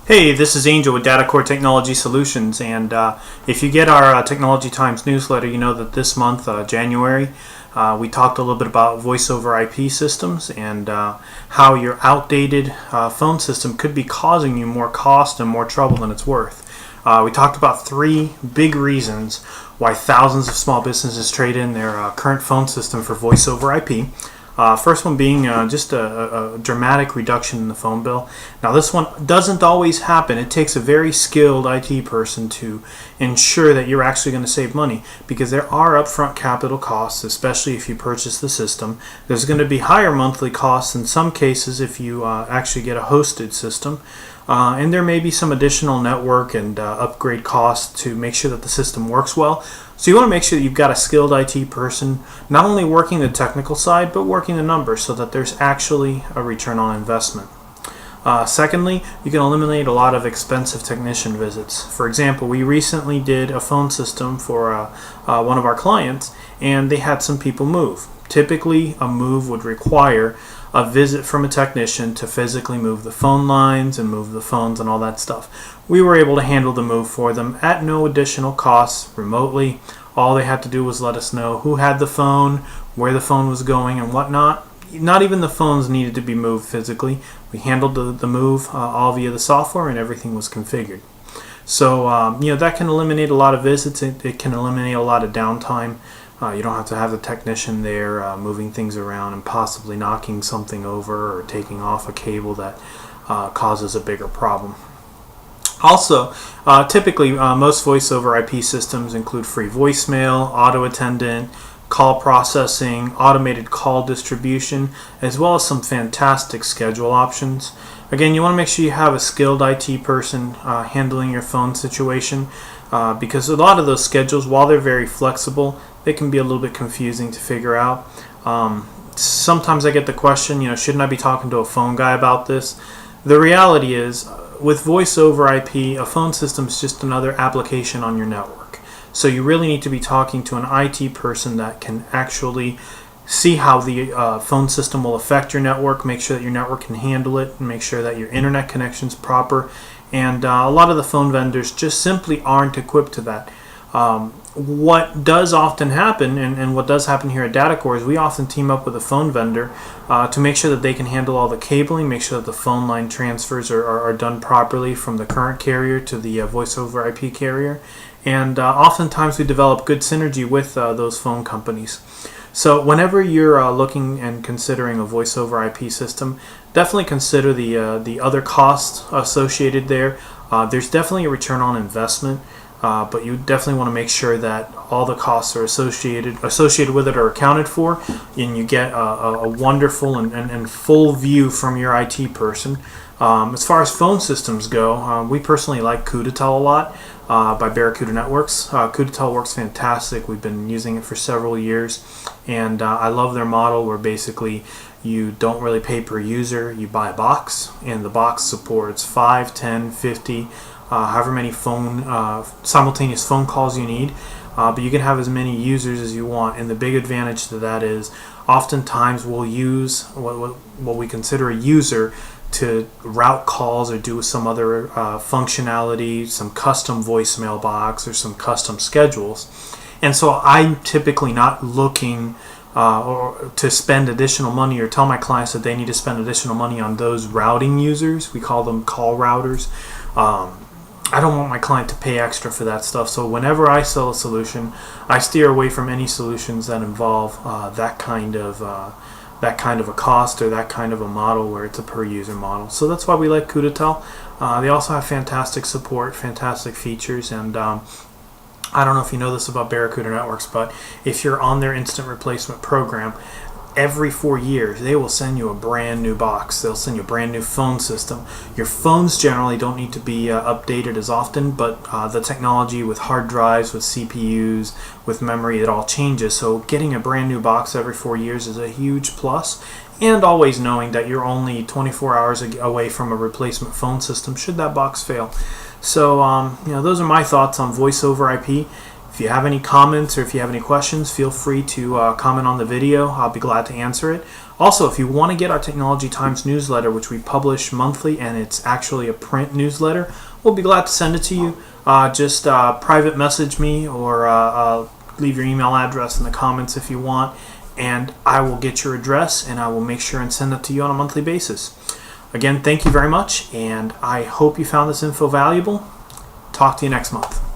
Hey, this is Angel with DataCorps Technology Solutions, and if you get our Technology Times newsletter, you know that this month, January, we talked a little bit about voice over IP systems and how your outdated phone system could be causing you more cost and more trouble than it's worth. We talked about three big reasons why thousands of small businesses trade in their current phone system for voice over IP. First one being just a dramatic reduction in the phone bill. Now this one doesn't always happen. It takes a very skilled IT person to ensure that you're actually going to save money, because there are upfront capital costs, especially if you purchase the system. There's going to be higher monthly costs in some cases if you actually get a hosted system. And there may be some additional network and upgrade costs to make sure that the system works well. So you want to make sure that you've got a skilled IT person not only working the technical side, but working the numbers so that there's actually a return on investment. Secondly, you can eliminate a lot of expensive technician visits. For example, we recently did a phone system for one of our clients, and they had some people move. Typically, a move would require a visit from a technician to physically move the phone lines and move the phones and all that stuff. We were able to handle the move for them at no additional costs remotely. All they had to do was let us know who had the phone, where the phone was going, and whatnot. Not even the phones needed to be moved physically. We handled the move all via the software, and everything was configured. So that can eliminate a lot of visits. It can eliminate a lot of downtime. You don't have to have the technician there moving things around and possibly knocking something over or taking off a cable that causes a bigger problem. Also, typically most voice over IP systems include free voicemail, auto attendant, call processing, automated call distribution, as well as some fantastic schedule options. Again, you want to make sure you have a skilled IT person handling your phone situation, because a lot of those schedules, while they're very flexible, they can be a little bit confusing to figure out. Sometimes I get the question, shouldn't I be talking to a phone guy about this? The reality is, with voice over IP, a phone system is just another application on your network. So you really need to be talking to an IT person that can actually see how the phone system will affect your network, make sure that your network can handle it, and make sure that your internet connection is proper. And a lot of the phone vendors just simply aren't equipped to that. What does often happen, and what does happen here at DataCorps, is we often team up with a phone vendor to make sure that they can handle all the cabling, make sure that the phone line transfers are done properly from the current carrier to the voice over IP carrier. And oftentimes we develop good synergy with those phone companies. So whenever you're looking and considering a voice over IP system, definitely consider the other costs associated there. There's definitely a return on investment. But you definitely want to make sure that all the costs are associated with it are accounted for, and you get a wonderful and full view from your IT person. As far as phone systems go, we personally like Cudatel a lot by Barracuda Networks. Cudatel works fantastic. We've been using it for several years, and I love their model where basically you don't really pay per user. You buy a box, and the box supports 5, 10, 50, however many simultaneous phone calls you need, but you can have as many users as you want. And the big advantage to that is oftentimes we'll use what we consider a user to route calls or do some other functionality, some custom voicemail box or some custom schedules. And so I'm typically not looking or to spend additional money or tell my clients that they need to spend additional money on those routing users. We call them call routers. I don't want my client to pay extra for that stuff. So whenever I sell a solution, I steer away from any solutions that involve that kind of a cost or that kind of a model where it's a per user model. So that's why we like Cudatel. They also have fantastic support, fantastic features, and I don't know if you know this about Barracuda Networks, but if you're on their instant replacement program, every 4 years they will send you a brand new box. They'll send you a brand new phone system. Your phones generally don't need to be updated as often, but the technology with hard drives, with CPUs, with memory, it all changes. So getting a brand new box every 4 years is a huge plus. And always knowing that you're only 24 hours away from a replacement phone system should that box fail. So those are my thoughts on voice over IP. If you have any comments or if you have any questions, feel free to comment on the video. I'll be glad to answer it. Also, if you want to get our Technology Times newsletter, which we publish monthly, and it's actually a print newsletter, we'll be glad to send it to you. Just private message me or leave your email address in the comments if you want, and I will get your address and I will make sure and send it to you on a monthly basis. Again, thank you very much, and I hope you found this info valuable. Talk to you next month.